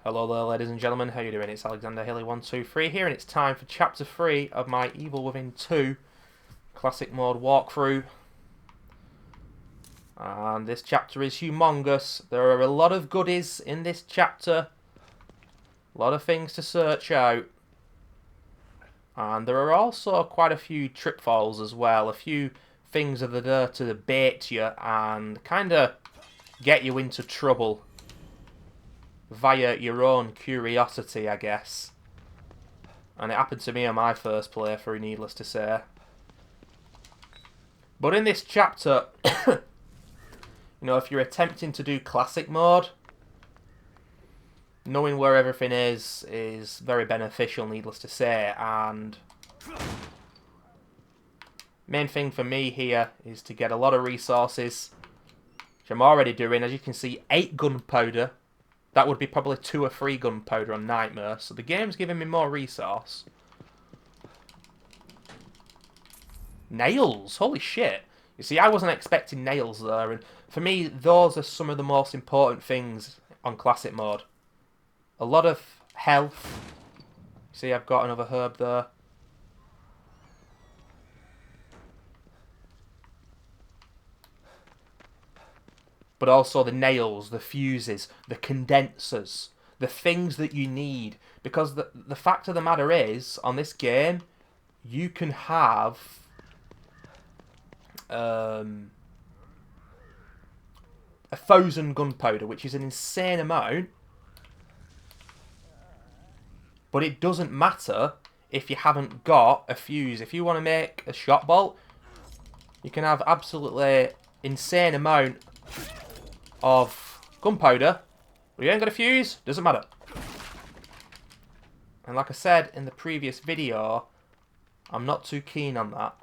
Hello there, ladies and gentlemen. How you doing? It's Alexander Hilly123 here, and it's time for Chapter 3 of my Evil Within 2 Classic Mode walkthrough. And this chapter is humongous. There are a lot of goodies in this chapter. A lot of things to search out. And there are also quite a few tripfalls as well. A few things that are there to bait you and kind of get you into trouble via your own curiosity, I guess. And it happened to me on my first playthrough, needless to say. But in this chapter, you know, if you're attempting to do classic mode, knowing where everything is very beneficial, needless to say. And main thing for me here is to get a lot of resources, which I'm already doing. As you can see, 8 gunpowder. That would be probably 2 or 3 gunpowder on Nightmare. So the game's giving me more resource. Nails! Holy shit! You see, I wasn't expecting nails there. And for me, those are some of the most important things on Classic Mode. A lot of health. See, I've got another herb there. But also the nails, the fuses, the condensers, the things that you need. Because the fact of the matter is, on this game, you can have 1,000 gunpowder, which is an insane amount. But it doesn't matter if you haven't got a fuse. If you want to make a shot bolt, you can have absolutely insane amount of gunpowder, but you ain't got a fuse, doesn't matter. And like I said in the previous video, I'm not too keen on that.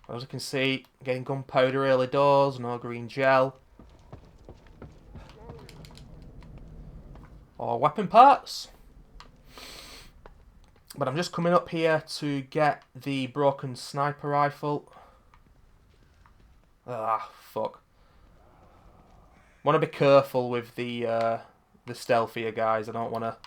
As you can see, getting gunpowder early doors, no green gel. Or weapon parts. But I'm just coming up here to get the broken sniper rifle. Ah, fuck. Want to be careful with the stealthier guys. I don't want to.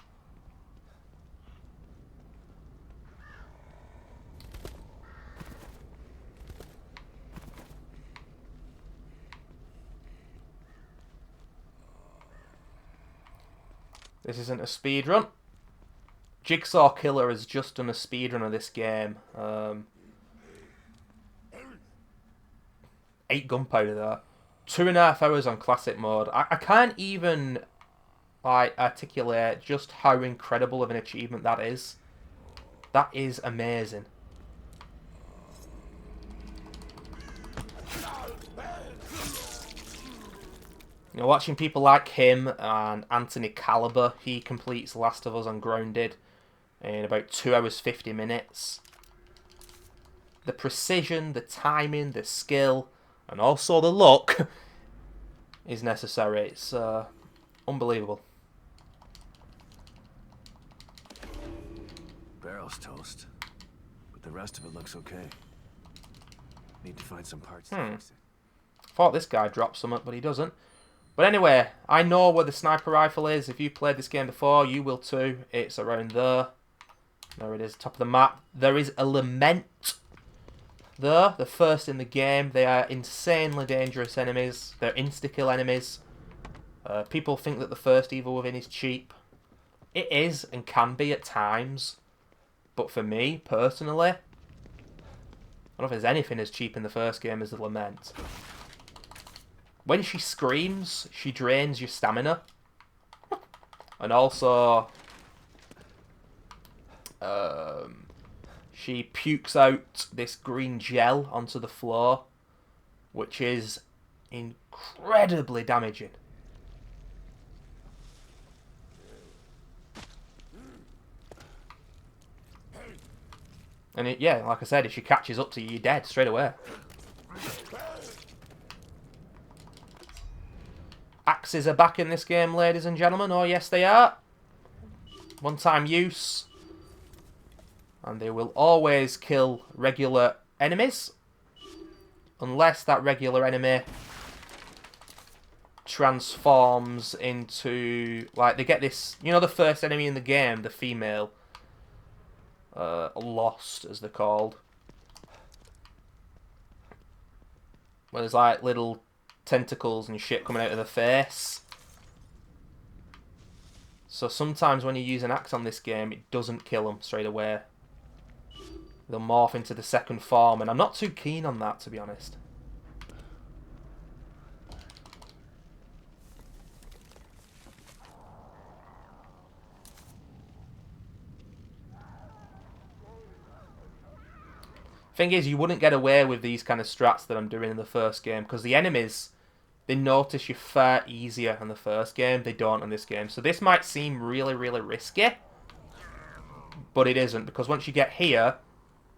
This isn't a speed run. Jigsaw Killer has just done a speedrun of this game. 8 gunpowder there. 2.5 hours on classic mode. I can't even articulate just how incredible of an achievement that is. That is amazing. You know, watching people like him and Anthony Caliber, he completes Last of Us Ungrounded in about 2 hours 50 minutes. The precision, the timing, the skill, and also the luck is necessary. It's unbelievable. Barrel's toast, but the rest of it looks okay. Need to find some parts to fix it. Thought this guy dropped something, but he doesn't. But anyway, I know where the sniper rifle is. If you played this game before, you will too. It's around there. There it is, top of the map. There is a lament there, the first in the game. They are insanely dangerous enemies. They're insta-kill enemies. People think that the first Evil Within is cheap. It is and can be at times. But for me, personally, I don't know if there's anything as cheap in the first game as the lament. When she screams, she drains your stamina. And also, she pukes out this green gel onto the floor, which is incredibly damaging. And yeah, like I said, if she catches up to you, you're dead straight away. Axes are back in this game, ladies and gentlemen. Oh, yes, they are. One-time use. And they will always kill regular enemies. unless that regular enemy transforms into, like, they get this, you know, the first enemy in the game, the female, Lost, as they're called, where there's like little tentacles and shit coming out of the face. So sometimes when you use an axe on this game, it doesn't kill them straight away. They'll morph into the second form, and I'm not too keen on that, to be honest. Thing is, you wouldn't get away with these kind of strats that I'm doing in the first game, because the enemies, they notice you far easier in the first game. They don't in this game. So this might seem really, really risky, but it isn't, because once you get here,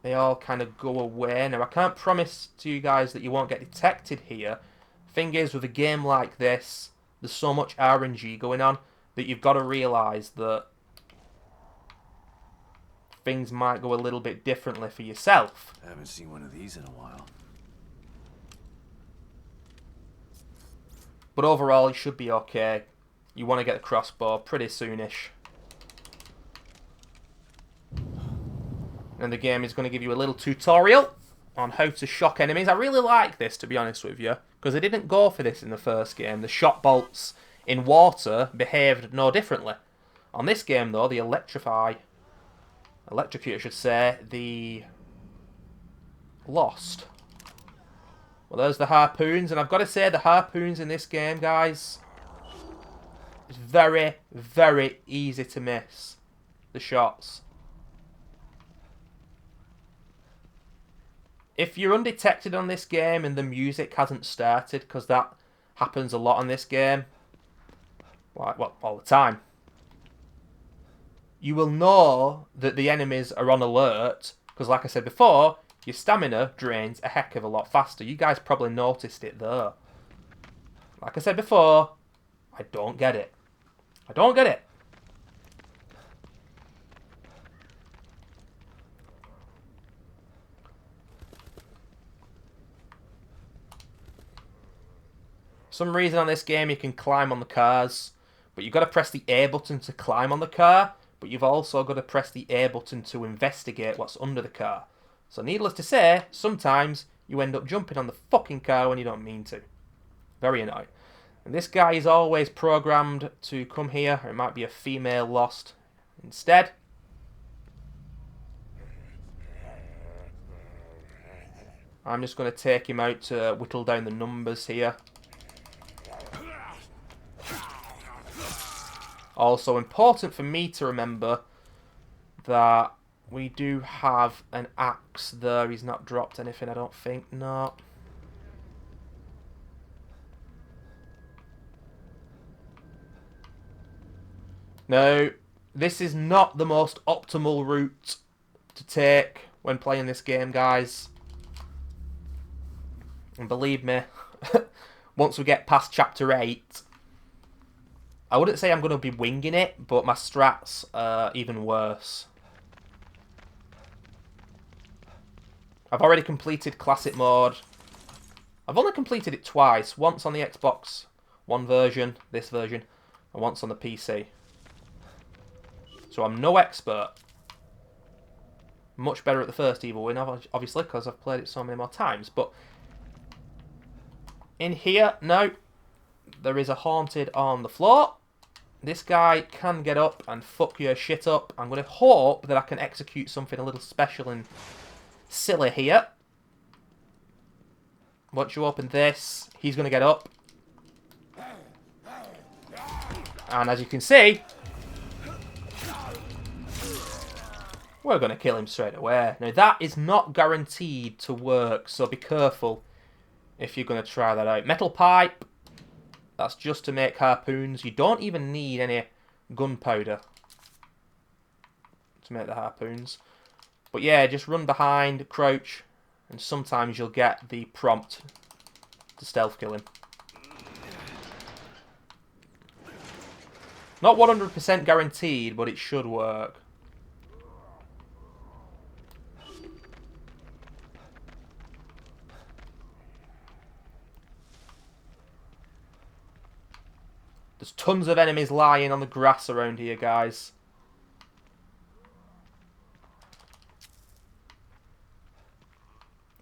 they all kind of go away. Now, I can't promise to you guys that you won't get detected here. Thing is, with a game like this, there's so much RNG going on that you've got to realise that things might go a little bit differently for yourself. I haven't seen one of these in a while. But overall, you should be okay. You want to get the crossbow pretty soonish. And the game is going to give you a little tutorial on how to shock enemies. I really like this, to be honest with you, because they didn't go for this in the first game. The shock bolts in water behaved no differently. On this game, though, the electrocute, I should say, the Lost. Well, there's the harpoons, and I've got to say, the harpoons in this game, guys, it's very, very easy to miss the shots. If you're undetected on this game and the music hasn't started, because that happens a lot on this game, well, all the time, you will know that the enemies are on alert, because like I said before, your stamina drains a heck of a lot faster. You guys probably noticed it there. Like I said before, I don't get it. I don't get it. For some reason on this game you can climb on the cars, but you've got to press the A button to climb on the car, but you've also got to press the A button to investigate what's under the car. So needless to say, sometimes you end up jumping on the fucking car when you don't mean to. Very annoying. And this guy is always programmed to come here. Or it might be a female Lost instead. I'm just going to take him out to whittle down the numbers here. Also important for me to remember that we do have an axe there. He's not dropped anything, I don't think. No. No, this is not the most optimal route to take when playing this game, guys. And believe me, once we get past Chapter 8, I wouldn't say I'm going to be winging it, but my strats are even worse. I've already completed Classic Mode. I've only completed it twice. Once on the Xbox One version, this version, and once on the PC. So I'm no expert. Much better at the first Evil Win, obviously, because I've played it so many more times. But in here, no. There is a haunted on the floor. This guy can get up and fuck your shit up. I'm going to hope that I can execute something a little special and silly here. Once you open this, he's going to get up. And as you can see, we're going to kill him straight away. Now, that is not guaranteed to work, so be careful if you're going to try that out. Metal pipe, that's just to make harpoons. You don't even need any gunpowder to make the harpoons. But yeah, just run behind, crouch, and sometimes you'll get the prompt to stealth kill him. Not 100% guaranteed, but it should work. There's tons of enemies lying on the grass around here, guys.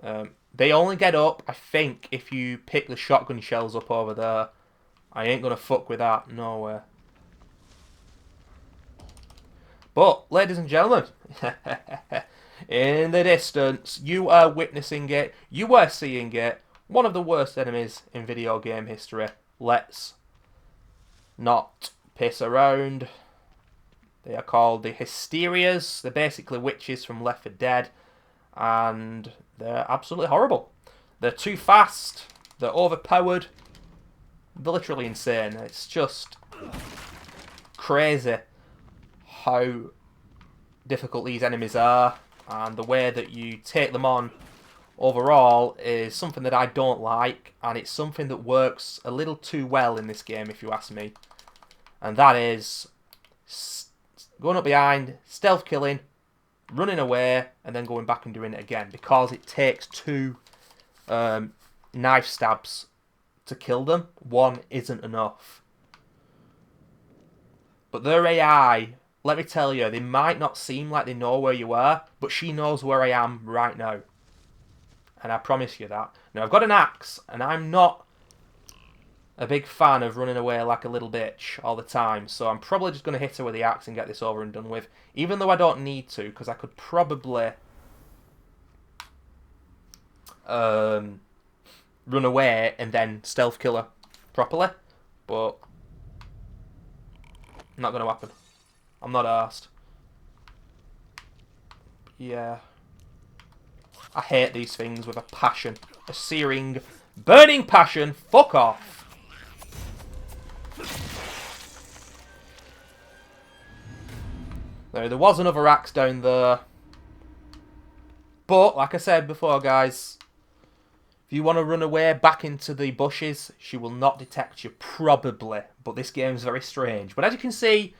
They only get up, I think, if you pick the shotgun shells up over there. I ain't gonna fuck with that, no way. But, ladies and gentlemen, in the distance, you are witnessing it, you are seeing it, one of the worst enemies in video game history. Let's not piss around. They are called the Hysterias. They're basically witches from Left 4 Dead, and they're absolutely horrible. They're too fast, they're overpowered, they're literally insane. It's just crazy how difficult these enemies are, and the way that you take them on overall is something that I don't like, and it's something that works a little too well in this game, if you ask me. And that is going up behind, stealth killing, running away, and then going back and doing it again, because it takes 2 knife stabs to kill them. 1 isn't enough. But their AI, let me tell you, they might not seem like they know where you are, but she knows where I am right now. And I promise you that. Now, I've got an axe, and I'm not a big fan of running away like a little bitch all the time, so I'm probably just going to hit her with the axe and get this over and done with, even though I don't need to, because I could probably run away and then stealth kill her properly, but not going to happen. I'm not arsed. Yeah. I hate these things with a passion. A searing, burning passion. Fuck off. There was another axe down there. But, like I said before, guys, if you want to run away back into the bushes, she will not detect you, probably. But this game's very strange. But as you can see,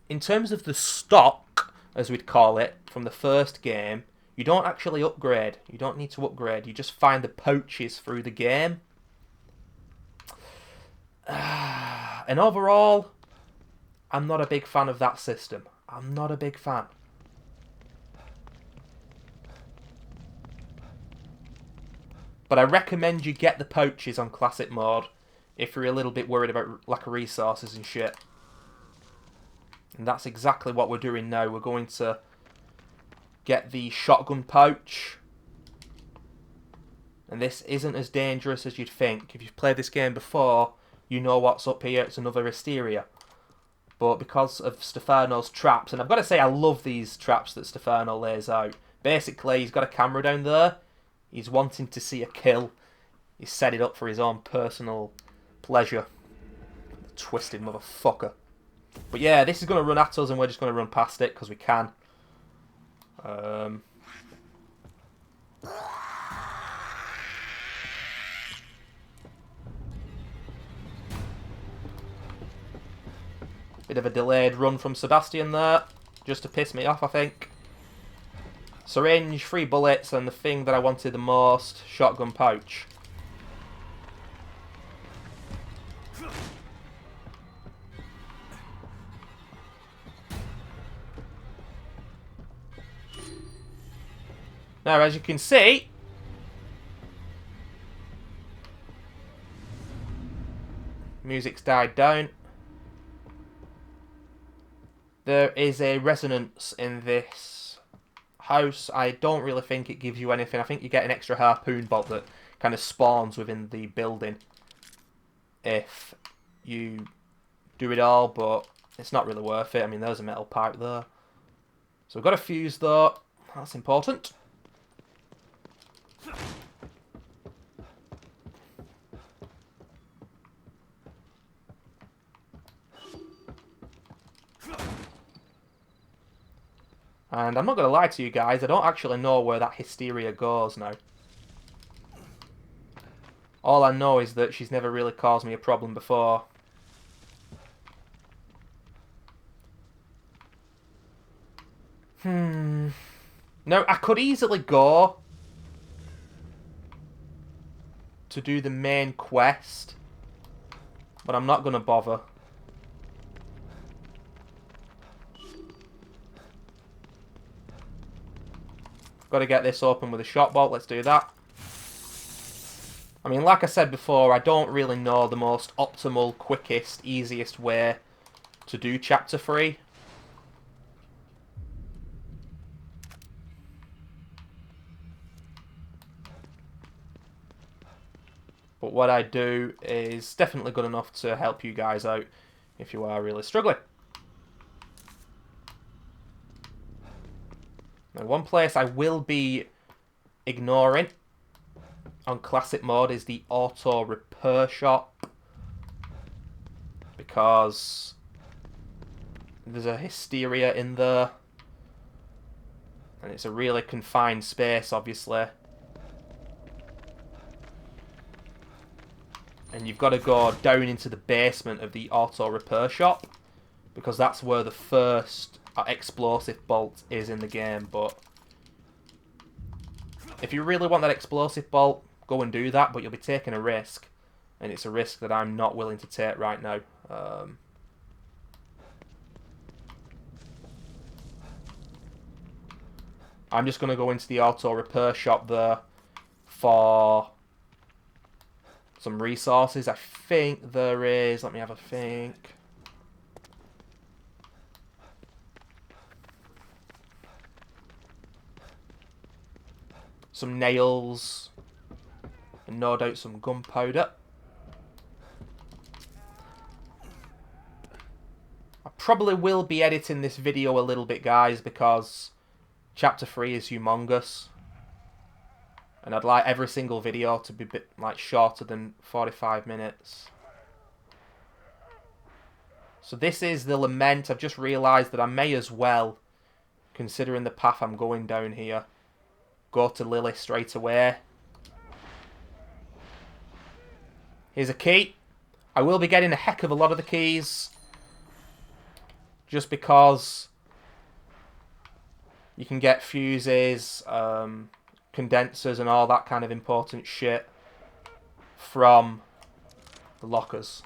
in terms of the stock, as we'd call it, from the first game, you don't actually upgrade. You don't need to upgrade. You just find the pouches through the game. And overall, I'm not a big fan of that system. I'm not a big fan. But I recommend you get the pouches on classic mode if you're a little bit worried about lack of resources and shit. And that's exactly what we're doing now. We're going to get the shotgun pouch. And this isn't as dangerous as you'd think. If you've played this game before, you know what's up here. It's another Hysteria. But because of Stefano's traps, and I've got to say I love these traps that Stefano lays out. Basically, he's got a camera down there. He's wanting to see a kill. He's set it up for his own personal pleasure. Twisted motherfucker. But yeah, this is going to run at us and we're just going to run past it because we can. Bit of a delayed run from Sebastian there, just to piss me off, I think. Syringe, 3 bullets, and the thing that I wanted the most, shotgun pouch. Now, as you can see, music's died down. There is a resonance in this house. I don't really think it gives you anything. I think you get an extra harpoon bolt that kind of spawns within the building if you do it all, but it's not really worth it. I mean, there's a metal pipe there. So we've got a fuse though. That's important. And I'm not going to lie to you guys, I don't actually know where that Hysteria goes now. All I know is that she's never really caused me a problem before. Now, I could easily go to do the main quest, but I'm not going to bother. Got to get this open with a shot bolt. Let's do that. I mean, like I said before, I don't really know the most optimal, quickest, easiest way to do Chapter 3. But what I do is definitely good enough to help you guys out if you are really struggling. Now, one place I will be ignoring on classic mode is the auto repair shop, because there's a hysteria in there and it's a really confined space, obviously, and you've got to go down into the basement of the auto repair shop because that's where the first explosive bolt is in the game. But if you really want that explosive bolt, go and do that, but you'll be taking a risk, and it's a risk that I'm not willing to take right now. I'm just going to go into the auto repair shop there for some resources. I think there is, let me have a think. Some nails, and no doubt some gunpowder. I probably will be editing this video a little bit, guys, because Chapter 3 is humongous, and I'd like every single video to be a bit like shorter than 45 minutes. So this is the Lament. I've just realised that I may as well, considering the path I'm going down here, go to Lily straight away. Here's a key. I will be getting a heck of a lot of the keys, just because you can get fuses, condensers and all that kind of important shit from the lockers.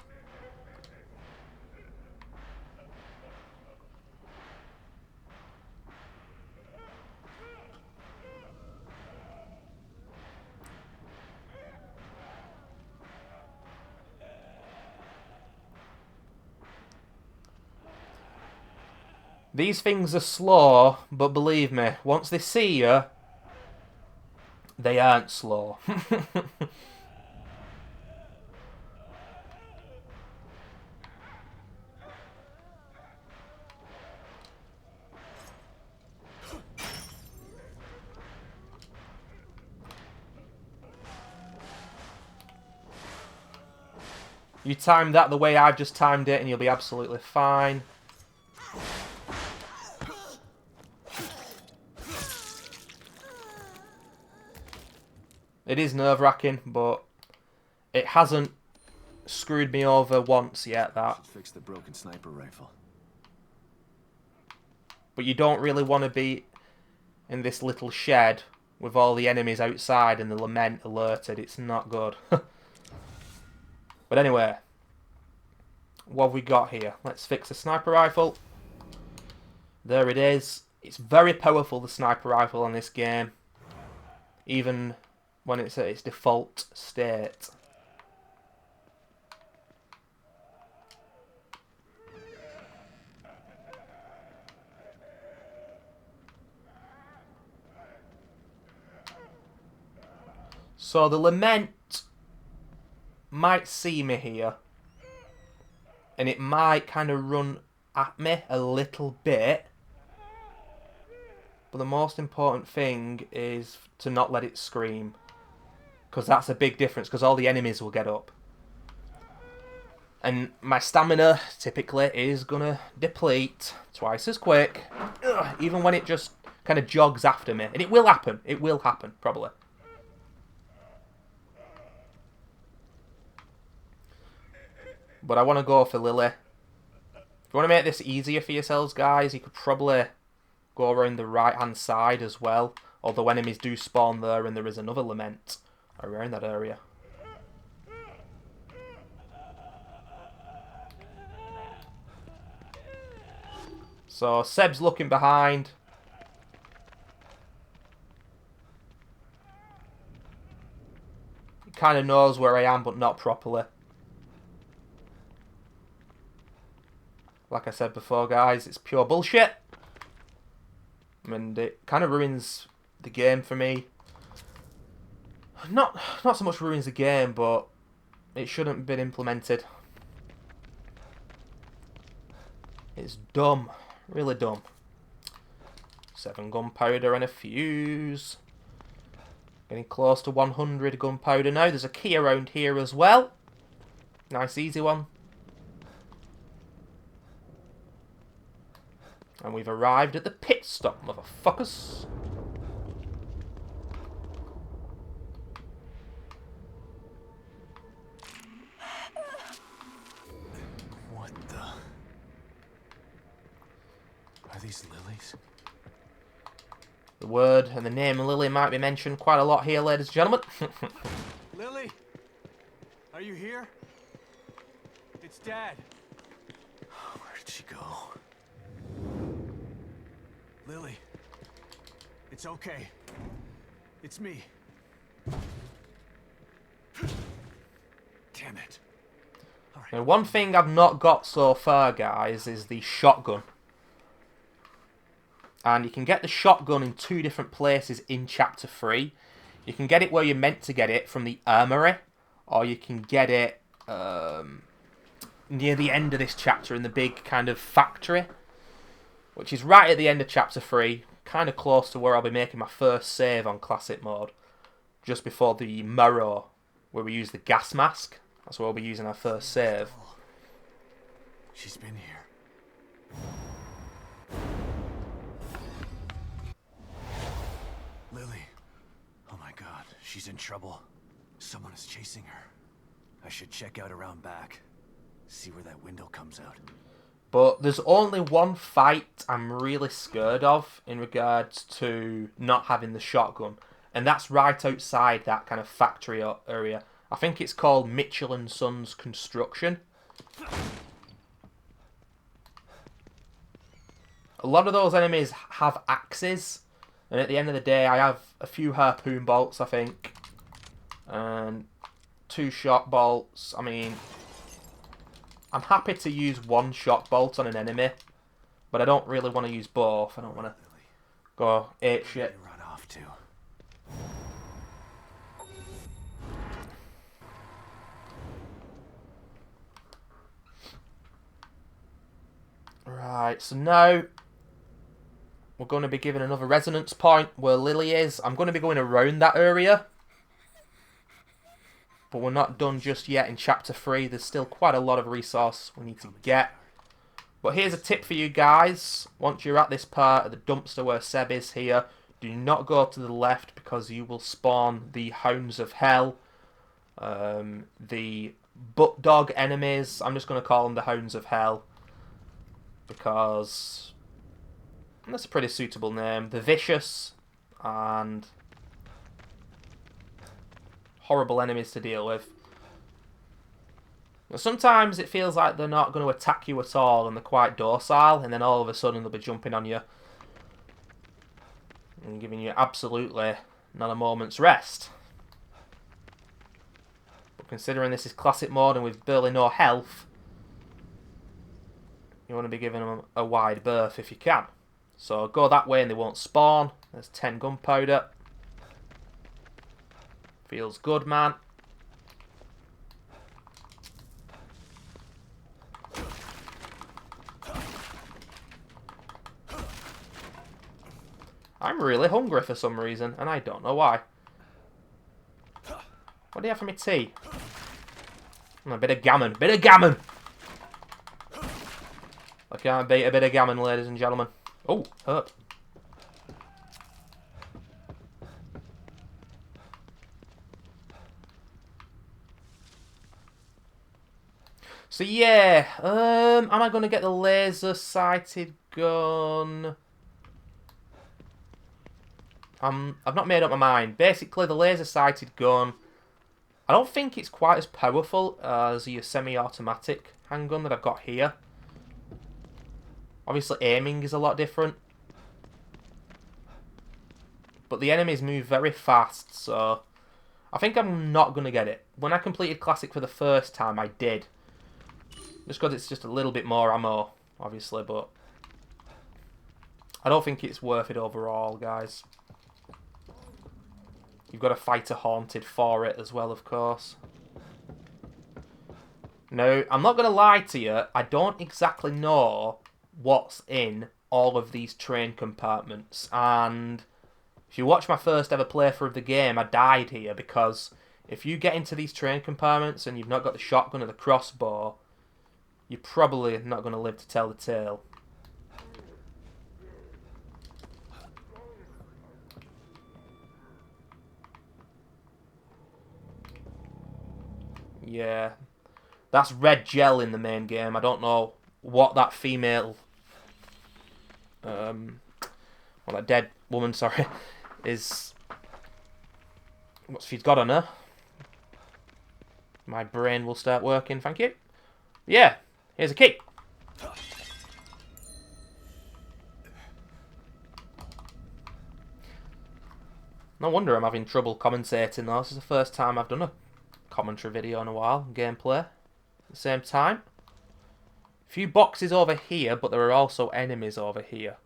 These things are slow, but believe me, once they see you, they aren't slow. You time that the way I've just timed it and you'll be absolutely fine. It is nerve-wracking, but it hasn't screwed me over once yet, that. Fix the broken sniper rifle. But you don't really want to be in this little shed with all the enemies outside and the Lament alerted. It's not good. But anyway, what have we got here? Let's fix the sniper rifle. There it is. It's very powerful, the sniper rifle on this game, even when it's at its default state. So the Lament might see me here, and it might kind of run at me a little bit, but the most important thing is to not let it scream, because that's a big difference, because all the enemies will get up. And my stamina typically is gonna deplete twice as quick, even when it just kind of jogs after me. And it will happen. It will happen, probably. But I want to go for Lily. If you want to make this easier for yourselves, guys, you could probably go around the right-hand side as well. Although enemies do spawn there, and there is another Lament around that area. So Seb's looking behind. kind of knows where I am, but not properly. Like I said before, guys, it's pure bullshit. And it kind of ruins the game for me. Not so much ruins the game, but it shouldn't have been implemented. It's dumb. Really dumb. 7 gunpowder and a fuse. Getting close to 100 gunpowder now. There's a key around here as well. Nice easy one. And we've arrived at the pit stop, motherfuckers. What the? Are these lilies? The word and the name Lily might be mentioned quite a lot here, ladies and gentlemen. Lily? Are you here? It's Dad. Where did she go? Lily. It's okay. It's me. Damn it. All right. Now, one thing I've not got so far, guys, is the shotgun. And you can get the shotgun in 2 different places in Chapter 3. You can get it where you're meant to get it, from the armory. Or you can get it near the end of this chapter in the big kind of factory. Which is right at the end of Chapter 3. Kind of close to where I'll be making my first save on Classic Mode. Just before the Morrow, where we use the gas mask. That's where we'll be using our first save. She's been here. Lily. Oh my god, she's in trouble. Someone is chasing her. I should check out around back. See where that window comes out. But there's only one fight I'm really scared of in regards to not having the shotgun. And that's right outside that kind of factory area. I think it's called Mitchell and Sons Construction. A lot of those enemies have axes. And at the end of the day, I have a few harpoon bolts, I think. And 2 shock bolts. I mean, I'm happy to use 1 shock bolt on an enemy. But I don't really want to use both. I don't want to go ape shit. Run off to. Right, so now we're going to be given another resonance point where Lily is. I'm going to be going around that area. But we're not done just yet in Chapter 3. There's still quite a lot of resource we need to get. But here's a tip for you guys. Once you're at this part of the dumpster where Seb is here, do not go to the left because you will spawn the Hounds of Hell. The butt dog enemies. I'm just going to call them the Hounds of Hell. Because that's a pretty suitable name. They're vicious and horrible enemies to deal with. Now, sometimes it feels like they're not going to attack you at all and they're quite docile, and then all of a sudden they'll be jumping on you and giving you absolutely not a moment's rest. But considering this is Classic Mode and with barely no health, you want to be giving them a wide berth if you can. So go that way and they won't spawn. There's 10 gunpowder. Feels good, man. I'm really hungry for some reason, and I don't know why. What do you have for me tea? A bit of gammon. Bit of gammon! I can't beat a bit of gammon, ladies and gentlemen. Oh, hurt. So yeah, am I going to get the laser-sighted gun? I've not made up my mind. Basically, the laser-sighted gun, I don't think it's quite as powerful as your semi-automatic handgun that I've got here. Obviously, aiming is a lot different. But the enemies move very fast, so I think I'm not going to get it. When I completed Classic for the first time, I did. Just because it's just a little bit more ammo, obviously, but I don't think it's worth it overall, guys. You've got to fight a haunted for it as well, of course. Now, I'm not going to lie to you, I don't exactly know what's in all of these train compartments, and if you watch my first ever playthrough of the game, I died here because if you get into these train compartments and you've not got the shotgun or the crossbow, you're probably not going to live to tell the tale. Yeah. That's red gel in the main game. I don't know what that female... well, that dead woman, sorry, is... what she's got on her. My brain will start working, thank you. Yeah, here's a key. No wonder I'm having trouble commentating though. This is the first time I've done a commentary video in a while, gameplay. At the same time. A few boxes over here, but there are also enemies over here.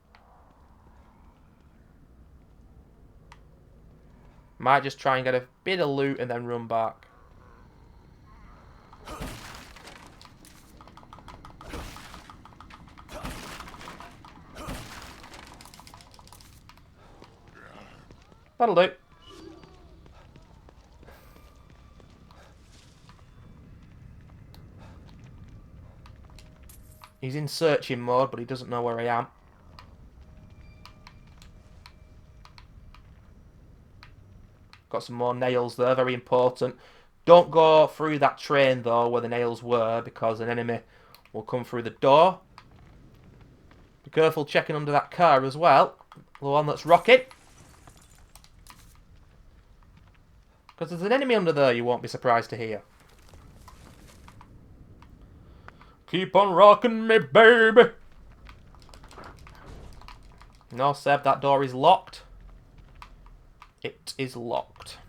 Might just try and get a bit of loot and then run back. That'll do. He's in searching mode, but he doesn't know where I am. Got some more nails there, very important. Don't go through that train, though, where the nails were, because an enemy will come through the door. Be careful checking under that car as well. The one that's rocking. Because there's an enemy under there you won't be surprised to hear. Keep on rocking me, baby. No, Seb, that door is locked. It is locked.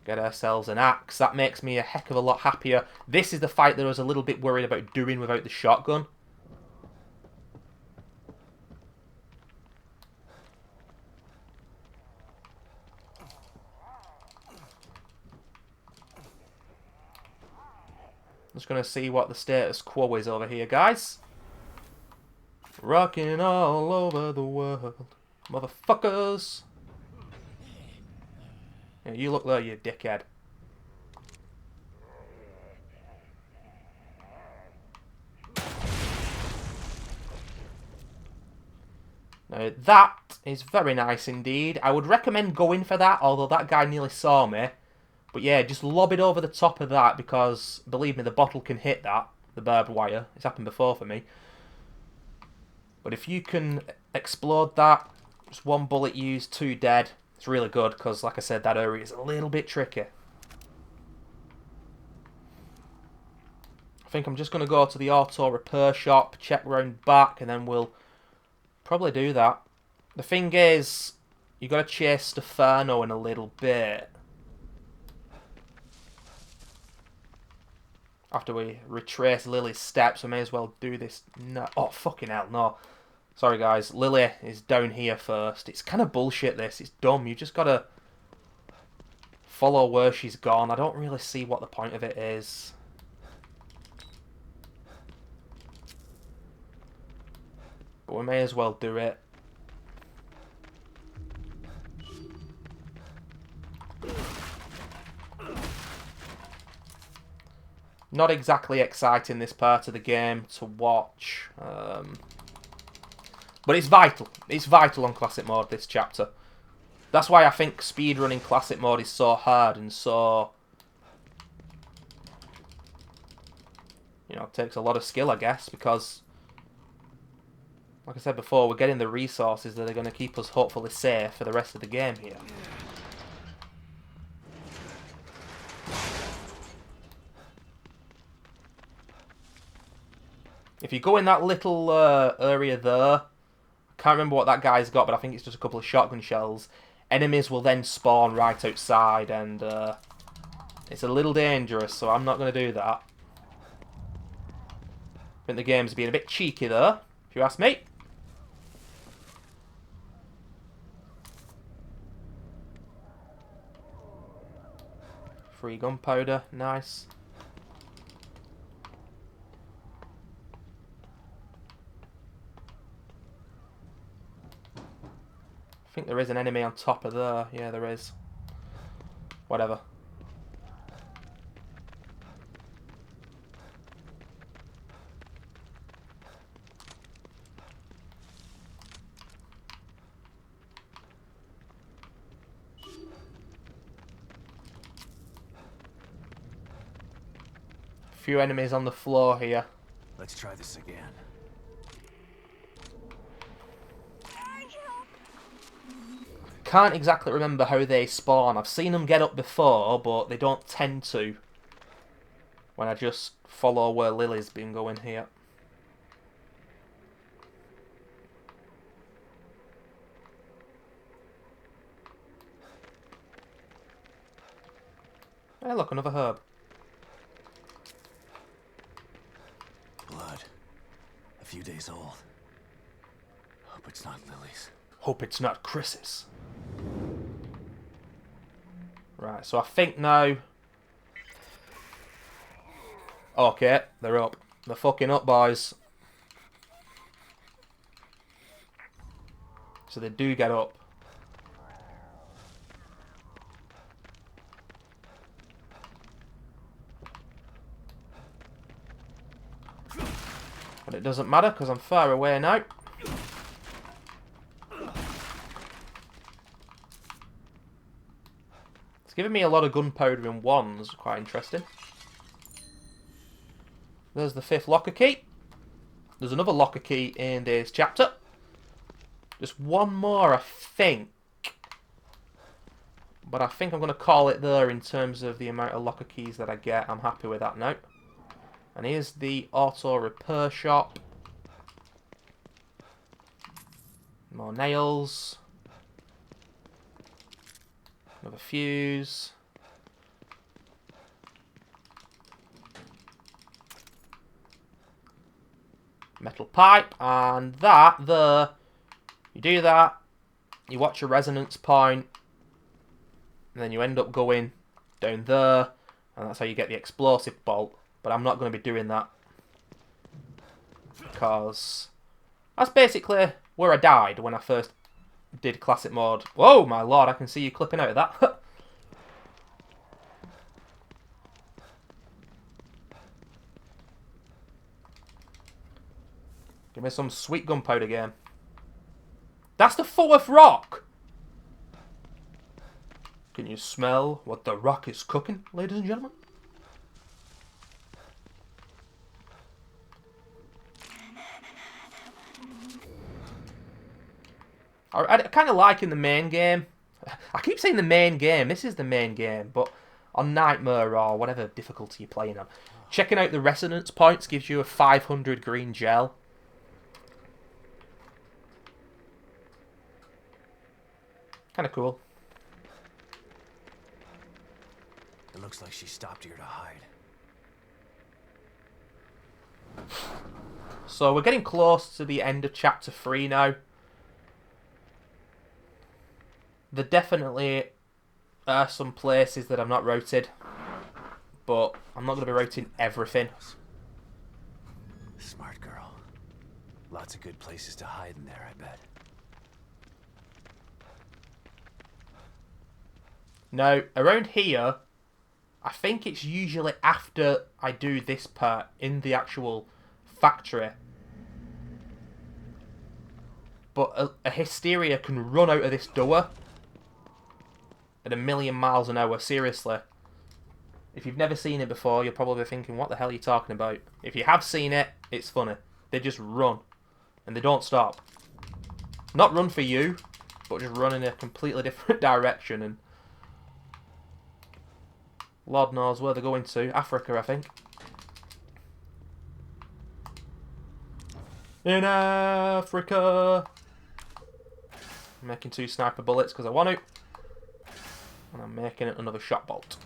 Get ourselves an axe. That makes me a heck of a lot happier. This is the fight that I was a little bit worried about doing without the shotgun. Just going to see what the status quo is over here, guys. Rocking all over the world. Motherfuckers. Yeah, you look there, you dickhead. Now, that is very nice indeed. I would recommend going for that, although that guy nearly saw me. But yeah, just lob it over the top of that because, believe me, the bottle can hit that, the barbed wire. It's happened before for me. But if you can explode that, just one bullet used, 2 dead. It's really good because, like I said, that area is a little bit tricky. I think I'm just going to go to the auto repair shop, check round back, and then we'll probably do that. The thing is, you got to chase Stefano in a little bit. After we retrace Lily's steps, we may as well do this. No. Oh, fucking hell, no. Sorry, guys. Lily is down here first. It's kind of bullshit, this. It's dumb. You just got to follow where she's gone. I don't really see what the point of it is. But we may as well do it. Not exactly exciting, this part of the game to watch. But it's vital. It's vital on Classic Mode, this chapter. That's why I think speedrunning Classic Mode is so hard and so... you know, it takes a lot of skill, I guess, because... like I said before, we're getting the resources that are going to keep us hopefully safe for the rest of the game here. If you go in that little area there, Can't remember what that guy's got, but I think it's just a couple of shotgun shells. Enemies will then spawn right outside, and it's a little dangerous, so I'm not going to do that. I think the game's being a bit cheeky though, if you ask me. Free gunpowder, nice. I think there is an enemy on top of there. Yeah, there is. Whatever. Few enemies on the floor here. Let's try this again. Can't exactly remember how they spawn. I've seen them get up before, but they don't tend to when I just follow where Lily's been going here. Hey, look, another herb. Blood. A few days old. Hope it's not Lily's. Hope it's not Chris's. Right, so I think now... Okay, they're up. They're fucking up, boys. So they do get up. But it doesn't matter, because I'm far away now. It's giving me a lot of gunpowder in ones. Quite interesting. There's the 5th locker key. There's another locker key in this chapter. Just one more, I think. But I think I'm going to call it there in terms of the amount of locker keys that I get. I'm happy with that now. And here's the auto repair shop. More nails. Another fuse. Metal pipe. And that there. You do that. You watch a resonance point. And then you end up going down there. And that's how you get the explosive bolt. But I'm not going to be doing that. Because that's basically where I died when I first did classic mode. Whoa, my lord, I can see you clipping out of that. Give me some sweet gunpowder game. That's the 4th rock! Can you smell what the rock is cooking, ladies and gentlemen? I kind of like in the main game. I keep saying the main game. This is the main game, but on Nightmare or whatever difficulty you're playing on, checking out the resonance points gives you a 500 green gel. Kind of cool. It looks like she stopped here to hide. So we're getting close to the end of chapter 3 now. There definitely are some places that I've not routed, but I'm not going to be routing everything. Smart girl. Lots of good places to hide in there, I bet. Now, around here, I think it's usually after I do this part in the actual factory. But a hysteria can run out of this door at 1,000,000 miles an hour, seriously. If you've never seen it before, you're probably thinking, what the hell are you talking about? If you have seen it, it's funny. They just run. And they don't stop. Not run for you, but just run in a completely different direction. And Lord knows where they're going to. Africa, I think. In Africa. I'm making 2 sniper bullets because I want to. And I'm making it another shot bolt.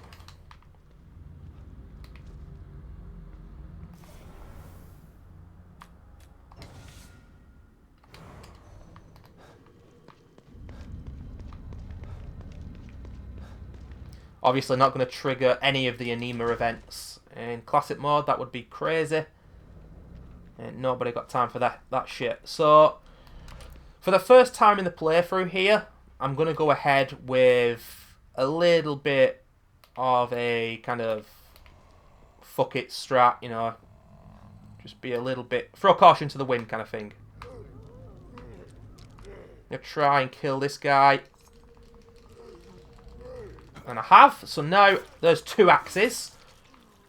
Obviously not going to trigger any of the anemia events. In classic mode, that would be crazy. And nobody got time for that shit. So, for the first time in the playthrough here, I'm going to go ahead with a little bit of a kind of fuck it strat, you know. Just be a little bit, throw caution to the wind kind of thing. I'm going to try and kill this guy. And I have. So now there's 2 axes.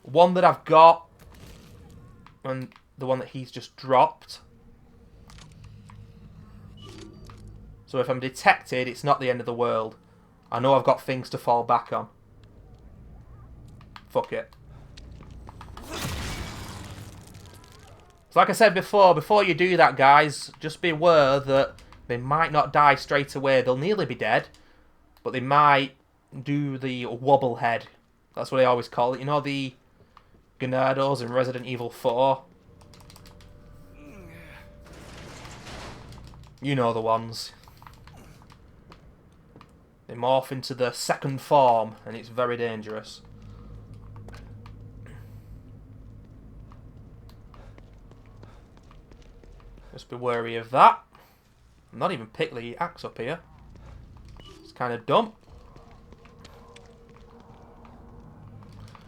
One that I've got. And the one that he's just dropped. So if I'm detected, it's not the end of the world. I know I've got things to fall back on. Fuck it. So like I said before you do that, guys, just be aware that they might not die straight away. They'll nearly be dead. But they might do the wobble head. That's what I always call it. You know the Ganados in Resident Evil 4? You know the ones. They morph into the second form, and it's very dangerous. Just be wary of that. I'm not even picked the axe up here. It's kind of dumb.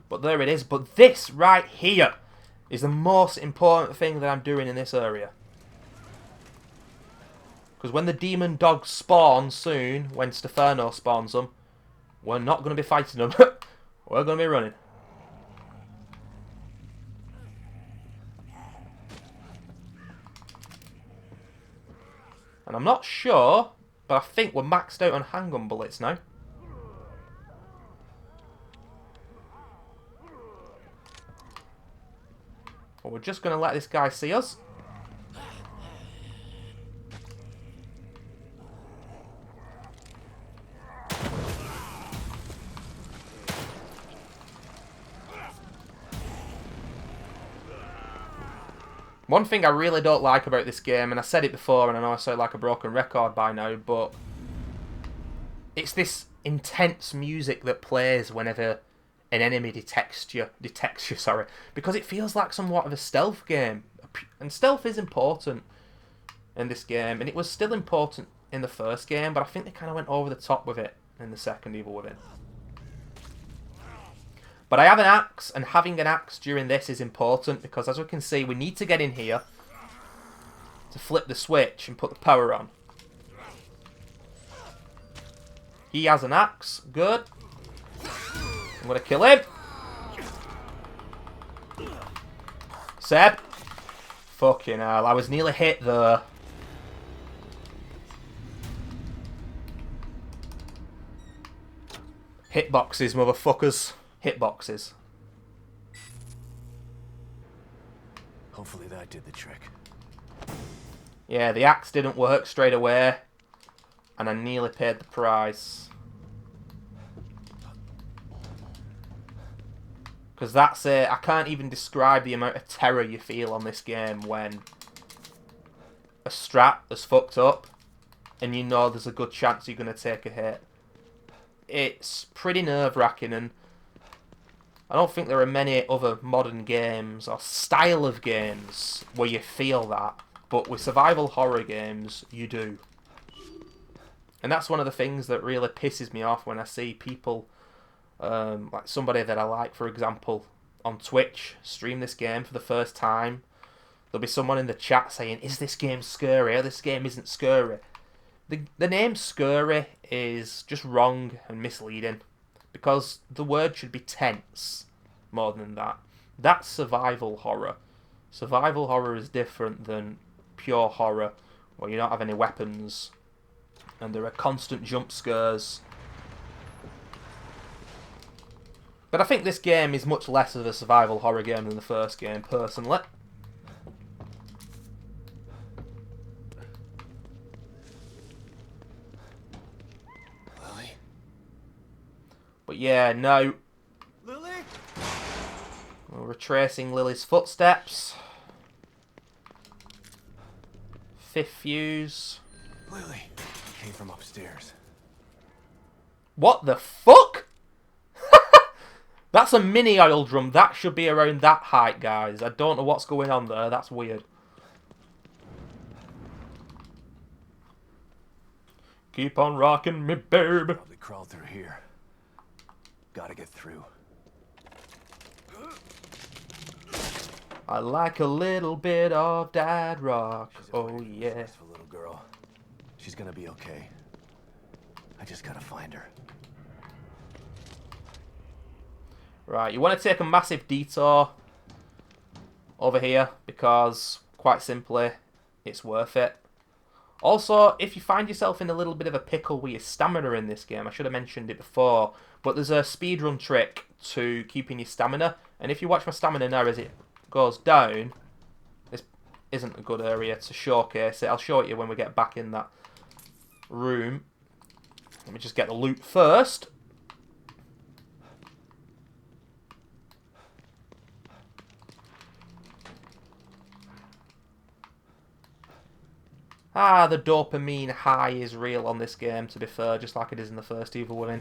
But there it is. But this right here is the most important thing that I'm doing in this area. Because when the demon dogs spawn soon, when Stefano spawns them, we're not going to be fighting them. We're going to be running. And I'm not sure, but I think we're maxed out on handgun bullets now. Well, we're just going to let this guy see us. One thing I really don't like about this game, and I said it before, and I know I sound like a broken record by now, but it's this intense music that plays whenever an enemy detects you, sorry, because it feels like somewhat of a stealth game, and stealth is important in this game, and it was still important in the first game, but I think they kind of went over the top with it in the second Evil Within. But I have an axe, and having an axe during this is important because, as we can see, we need to get in here to flip the switch and put the power on. He has an axe. Good. I'm going to kill him. Seb. Fucking hell, I was nearly hit there. Hitboxes, motherfuckers. Hitboxes. Hopefully that did the trick. Yeah, the axe didn't work straight away, and I nearly paid the price. Because that's it. I can't even describe the amount of terror you feel on this game when a strat is fucked up, and you know there's a good chance you're going to take a hit. It's pretty nerve-wracking, and I don't think there are many other modern games or style of games where you feel that. But with survival horror games, you do. And that's one of the things that really pisses me off when I see people, like somebody that I like, for example, on Twitch, stream this game for the first time. There'll be someone in the chat saying, is this game scary? Oh, this game isn't scary. The name scary is just wrong and misleading. Because the word should be tense more than that. That's survival horror. Survival horror is different than pure horror, where you don't have any weapons and there are constant jump scares. But I think this game is much less of a survival horror game than the first game, personally. But yeah, no. Lily? We're retracing Lily's footsteps. Fifth fuse. Lily came from upstairs. What the fuck? That's a mini oil drum. That should be around that height, guys. I don't know what's going on there. That's weird. Keep on rocking me, babe. Probably crawled through here. Gotta get through. I like a little bit of dad rock. She's a Oh brave, yeah. resourceful little girl. She's gonna be okay. I just gotta find her. Right, you want to take a massive detour over here because, quite simply, it's worth it. Also, if you find yourself in a little bit of a pickle with your stamina in this game, I should have mentioned it before, but there's a speedrun trick to keeping your stamina, and if you watch my stamina now as it goes down, this isn't a good area to showcase it. I'll show it you when we get back in that room. Let me just get the loot first. Ah, the dopamine high is real on this game, to be fair, just like it is in the first Evil Within.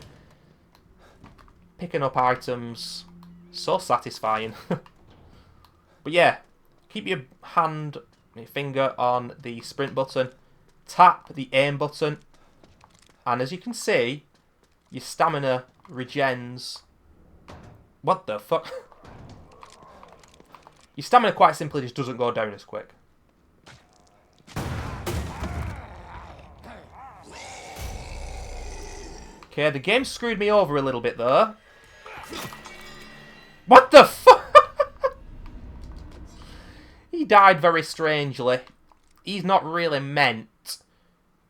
Picking up items, so satisfying. But yeah, keep your hand, your finger on the sprint button, tap the aim button, and as you can see, your stamina regens. What the fuck? Your stamina quite simply just doesn't go down as quick. Okay, the game screwed me over a little bit there. What the fuck? He died very strangely. He's not really meant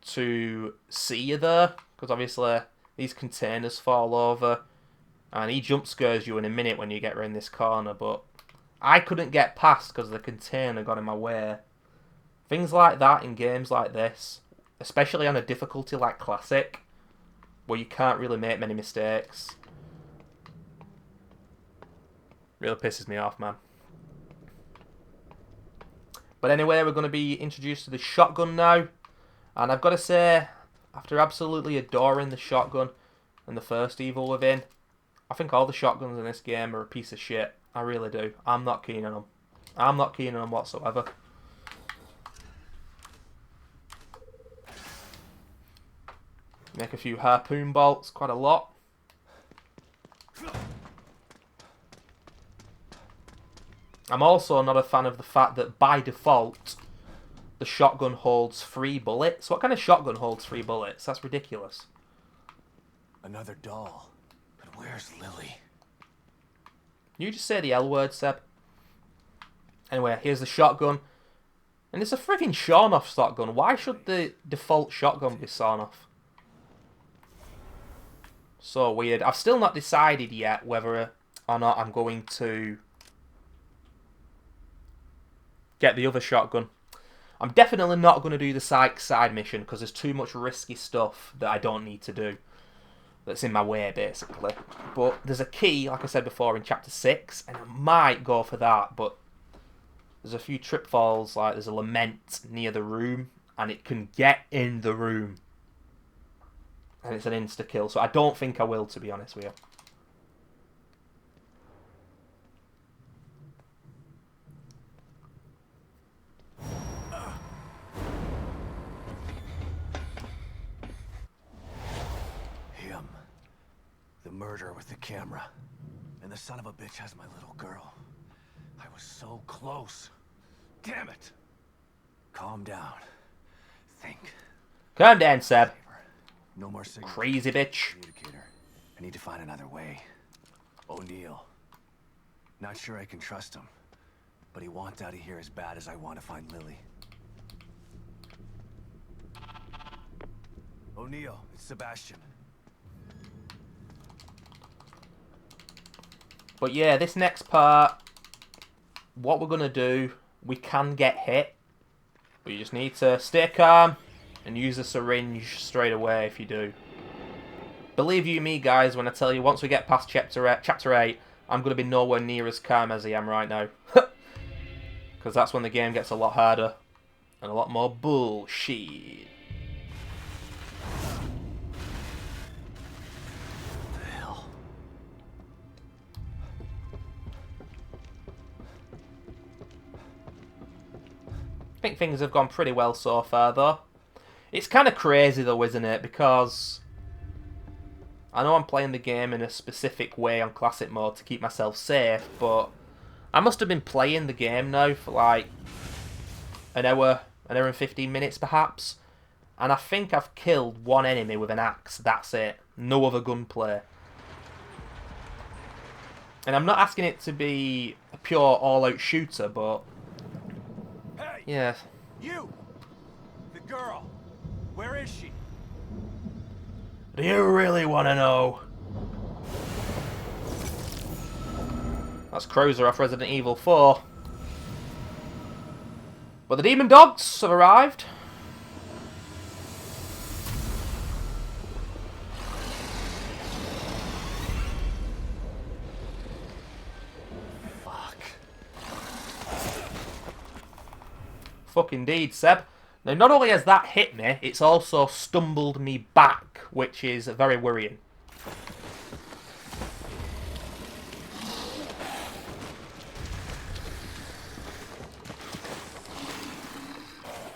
to see you there, because obviously these containers fall over, and he jump scares you in a minute when you get around this corner, but I couldn't get past because the container got in my way. Things like that in games like this, especially on a difficulty like Classic, where you can't really make many mistakes, really pisses me off, man. But anyway, we're going to be introduced to the shotgun now. And I've got to say, after absolutely adoring the shotgun in the first Evil Within, I think all the shotguns in this game are a piece of shit. I really do. I'm not keen on them. I'm not keen on them whatsoever. Make a few harpoon bolts, quite a lot. I'm also not a fan of the fact that by default, the shotgun holds 3 bullets. What kind of shotgun holds 3 bullets? That's ridiculous. Another doll. But where's Lily? You just say the L word, Seb. Anyway, here's the shotgun. And it's a friggin' sawn-off shotgun. Why should the default shotgun be sawn off? So weird. I've still not decided yet whether or not I'm going to get the other shotgun. I'm definitely not going to do the Psych side mission because there's too much risky stuff that I don't need to do. That's in my way, basically. But there's a key, like I said before, in Chapter 6, and I might go for that, but there's a few trip falls, like there's a lament near the room, and it can get in the room. And it's an insta-kill, so I don't think I will, to be honest with you. Him. The murderer with the camera. And the son of a bitch has my little girl. I was so close. Damn it. Calm down. Think. Calm down, Seb. No more signals. Crazy bitch. Communicator. I need to find another way. O'Neill. Not sure I can trust him. But he wants out of here as bad as I want to find Lily. O'Neill, it's Sebastian. But yeah, this next part, what we're going to do, we can get hit. But you just need to stay calm and use the syringe straight away if you do. Believe you me, guys, when I tell you, once we get past chapter 8, I'm going to be nowhere near as calm as I am right now. Because that's when the game gets a lot harder. And a lot more bullshit. What the hell? I think things have gone pretty well so far, though. It's kind of crazy, though, isn't it? Because I know I'm playing the game in a specific way on classic mode to keep myself safe, but I must have been playing the game now for like an hour and 15 minutes perhaps, and I think I've killed one enemy with an axe. That's it. No other gunplay. And I'm not asking it to be a pure all-out shooter, but Hey! yeah. You! The girl! Where is she? Do you really want to know? That's Krauser off Resident Evil 4. But the demon dogs have arrived. Fuck. Fuck indeed, Seb. Now, not only has that hit me, it's also stumbled me back, which is very worrying.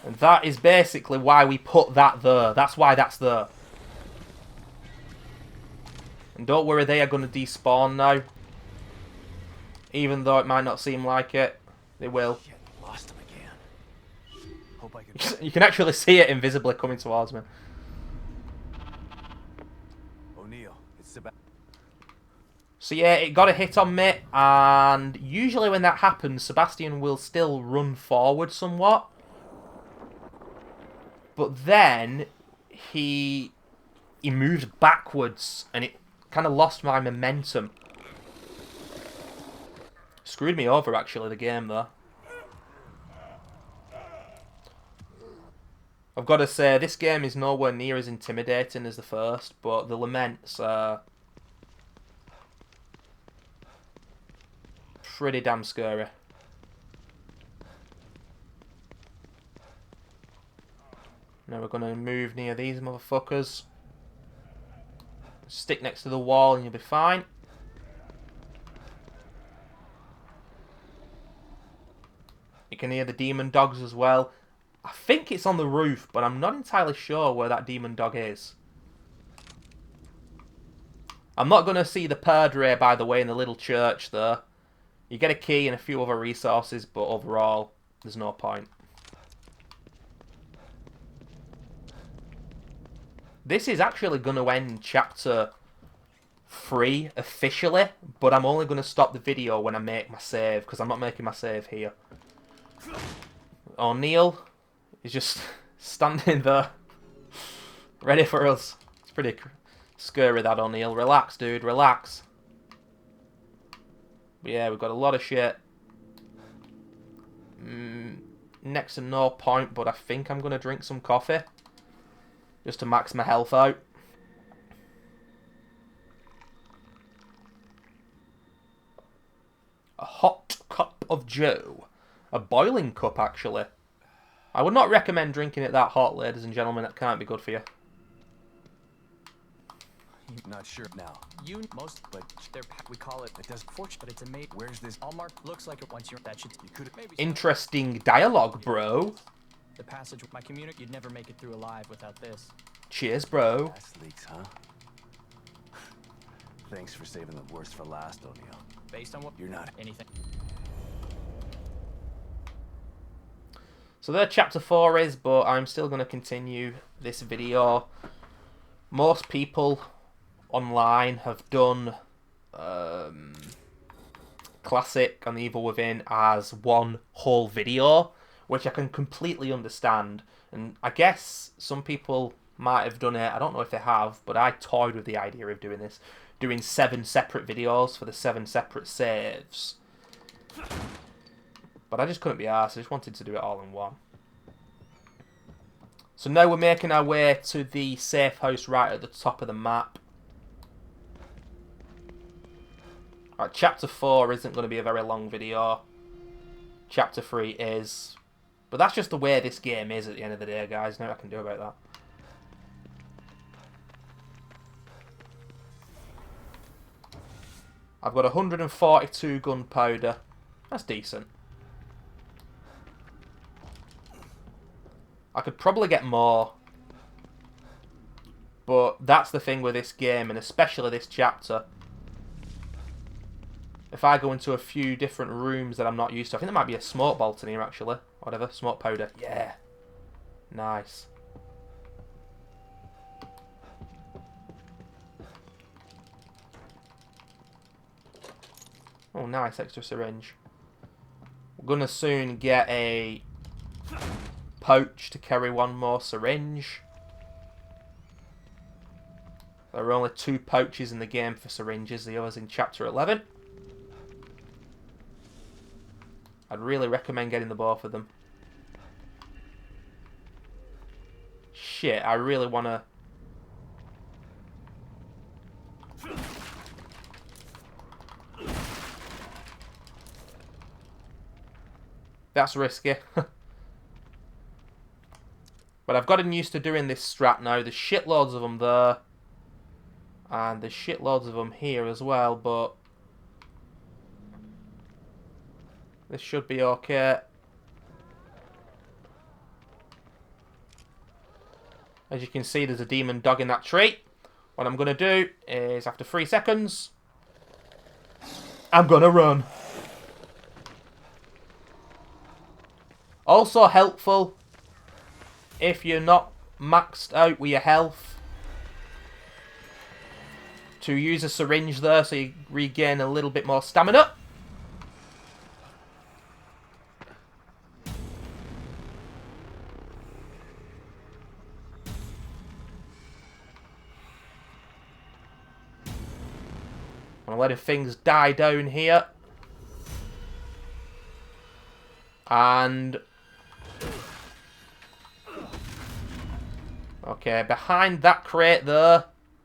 And that is basically why we put that there. That's why that's there. And don't worry, they are going to despawn now. Even though it might not seem like it, they will. Shit, lost him again. Hope I can... You can actually see it invisibly coming towards me. O'Neill, it's Sebastian. So yeah, it got a hit on me, and usually when that happens, Sebastian will still run forward somewhat. But then he moved backwards, and it kind of lost my momentum. Screwed me over, actually, the game, though. I've got to say, this game is nowhere near as intimidating as the first, but the laments are pretty damn scary. Now we're going to move near these motherfuckers. Stick next to the wall and you'll be fine. You can hear the demon dogs as well. I think it's on the roof, but I'm not entirely sure where that demon dog is. I'm not going to see the Padre, by the way, in the little church there. You get a key and a few other resources, but overall, there's no point. This is actually going to end chapter 3 officially, but I'm only going to stop the video when I make my save, because I'm not making my save here. O'Neill is just standing there, ready for us. It's pretty scary, that O'Neill. Relax, dude, relax. But yeah, we've got a lot of shit. Next to no point, but I think I'm going to drink some coffee. Just to max my health out. A hot cup of Joe. A boiling cup, actually. I would not recommend drinking it that hot, ladies and gentlemen. That can't be good for you. Not sure now. You most, but we call it. It does fortune, but it's a mate. Where's this? Hallmark looks like it once you're that should. You could maybe. Interesting dialogue, bro. The passage with my community, you'd never make it through alive without this. Cheers, bro. Gas leaks, huh? Thanks for saving the worst for last, O'Neill. Based on what You're not anything. So there chapter 4 is, but I'm still going to continue this video. Most people online have done Classic and the Evil Within as one whole video, which I can completely understand. And I guess some people might have done it, I don't know if they have, but I toyed with the idea of doing this. Doing 7 separate videos for the 7 separate saves. But I just couldn't be arsed, I just wanted to do it all in one. So now we're making our way to the safe house right at the top of the map. Right, Chapter 4 isn't going to be a very long video. Chapter 3 is. But that's just the way this game is at the end of the day, guys. Nothing I can do about that. I've got 142 gunpowder. That's decent. I could probably get more. But that's the thing with this game, and especially this chapter. If I go into a few different rooms that I'm not used to, I think there might be a smoke bolt in here actually. Whatever, smoke powder. Yeah. Nice. Oh, nice, extra syringe. We're gonna soon get a pouch to carry one more syringe. There are only 2 pouches in the game for syringes, the others in Chapter 11. I'd really recommend getting the both of them. Shit, I really want to... That's risky. But I've gotten used to doing this strat now. There's shitloads of them there. And there's shitloads of them here as well, but... This should be okay. As you can see, there's a demon dog in that tree. What I'm going to do is, after 3 seconds, I'm going to run. Also helpful, if you're not maxed out with your health, to use a syringe there so you regain a little bit more stamina. I'm letting things die down here. And... Okay, behind that crate there,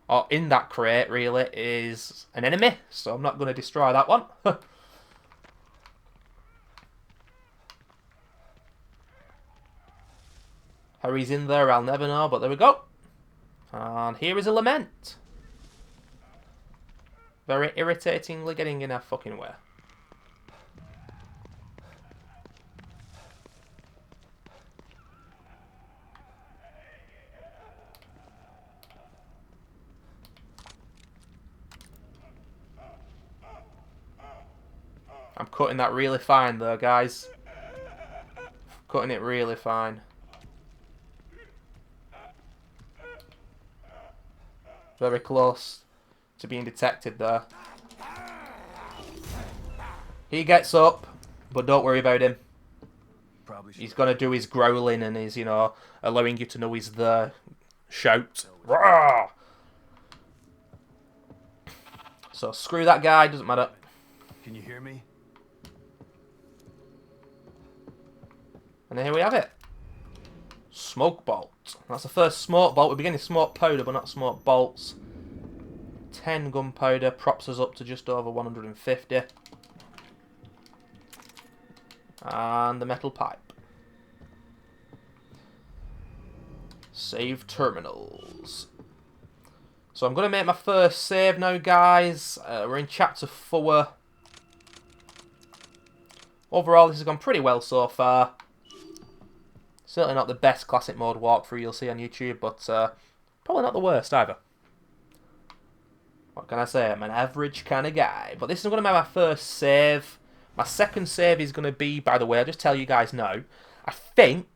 or in that crate really, is an enemy. So I'm not going to destroy that one. How he's in there, I'll never know, but there we go. And here is a lament. Very irritatingly getting in our fucking way. I'm cutting that really fine though, guys. Cutting it really fine. Very close to being detected there. He gets up, but don't worry about him. He's going to do his growling and his, you know, allowing you to know he's there. Shout. Rawr! So screw that guy, doesn't matter. Can you hear me? And here we have it. Smoke bolt. That's the first smoke bolt. We're beginning smoke powder, but not smoke bolts. 10 gunpowder props us up to just over 150. And the metal pipe. Save terminals. So I'm going to make my first save now, guys. We're in Chapter 4. Overall, this has gone pretty well so far. Certainly not the best classic mode walkthrough you'll see on YouTube, but probably not the worst either. What can I say? I'm an average kind of guy. But this is going to be my first save. My second save is going to be, by the way, I'll just tell you guys now, I think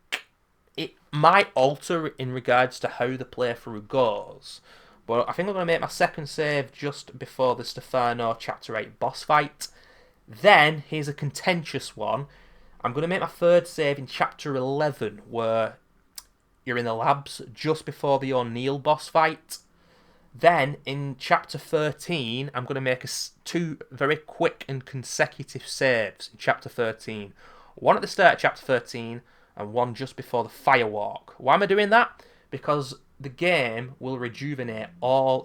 it might alter in regards to how the playthrough goes. But I think I'm going to make my second save just before the Stefano Chapter 8 boss fight. Then, here's a contentious one. I'm going to make my third save in Chapter 11, where you're in the labs just before the O'Neill boss fight. Then, in Chapter 13, I'm going to make 2 very quick and consecutive saves in Chapter 13. One at the start of Chapter 13, and one just before the firewalk. Why am I doing that? Because the game will regenerate all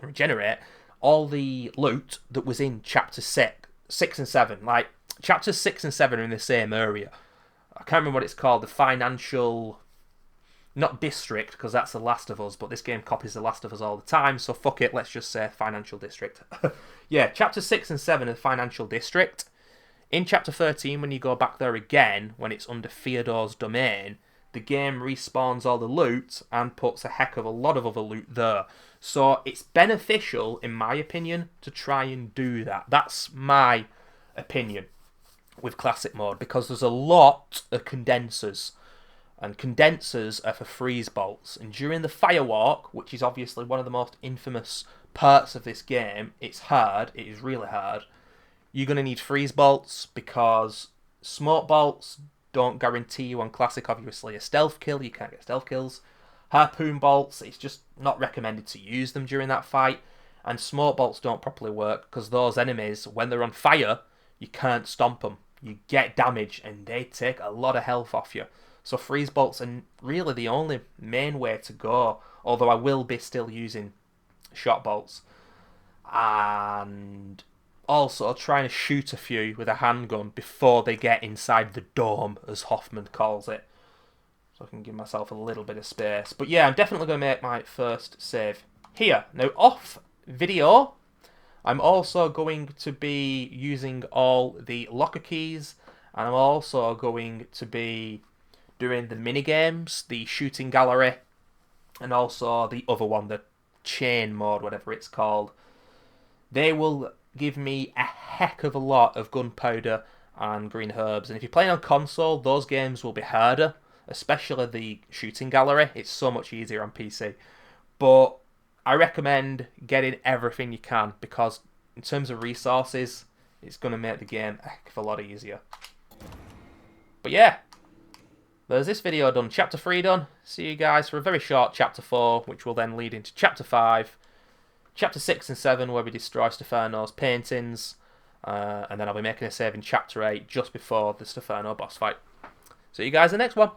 the loot that was in Chapter 6. 6 and 7. Like, chapters 6 and 7 are in the same area. I can't remember what it's called. The financial... Not district, because that's The Last of Us, but this game copies The Last of Us all the time, so fuck it, let's just say financial district. Yeah, chapter 6 and 7 are the financial district. In chapter 13, when you go back there again, when it's under Theodore's domain, the game respawns all the loot and puts a heck of a lot of other loot there. So it's beneficial, in my opinion, to try and do that. That's my opinion with classic mode, because there's a lot of condensers. And condensers are for freeze bolts. And during the firewalk, which is obviously one of the most infamous parts of this game, it's hard, it is really hard. You're going to need freeze bolts, because smoke bolts don't guarantee you on classic, obviously, a stealth kill. You can't get stealth kills. Harpoon bolts, it's just not recommended to use them during that fight. And smoke bolts don't properly work, because those enemies, when they're on fire, you can't stomp them. You get damage, and they take a lot of health off you. So freeze bolts are really the only main way to go, although I will be still using shot bolts. And also trying to shoot a few with a handgun before they get inside the dome, as Hoffman calls it. So I can give myself a little bit of space. But yeah, I'm definitely going to make my first save here. Now, off video, I'm also going to be using all the locker keys, and I'm also going to be doing the minigames, the shooting gallery, and also the other one, the chain mode, whatever it's called. They will give me a heck of a lot of gunpowder and green herbs. And if you're playing on console, those games will be harder, especially the shooting gallery. It's so much easier on PC. But I recommend getting everything you can, because in terms of resources, it's going to make the game a heck of a lot easier. But yeah, there's this video done. Chapter 3 done. See you guys for a very short Chapter 4, which will then lead into Chapter 5. Chapter 6 and 7, where we destroy Stefano's paintings. And then I'll be making a save in Chapter 8, just before the Stefano boss fight. See you guys in the next one.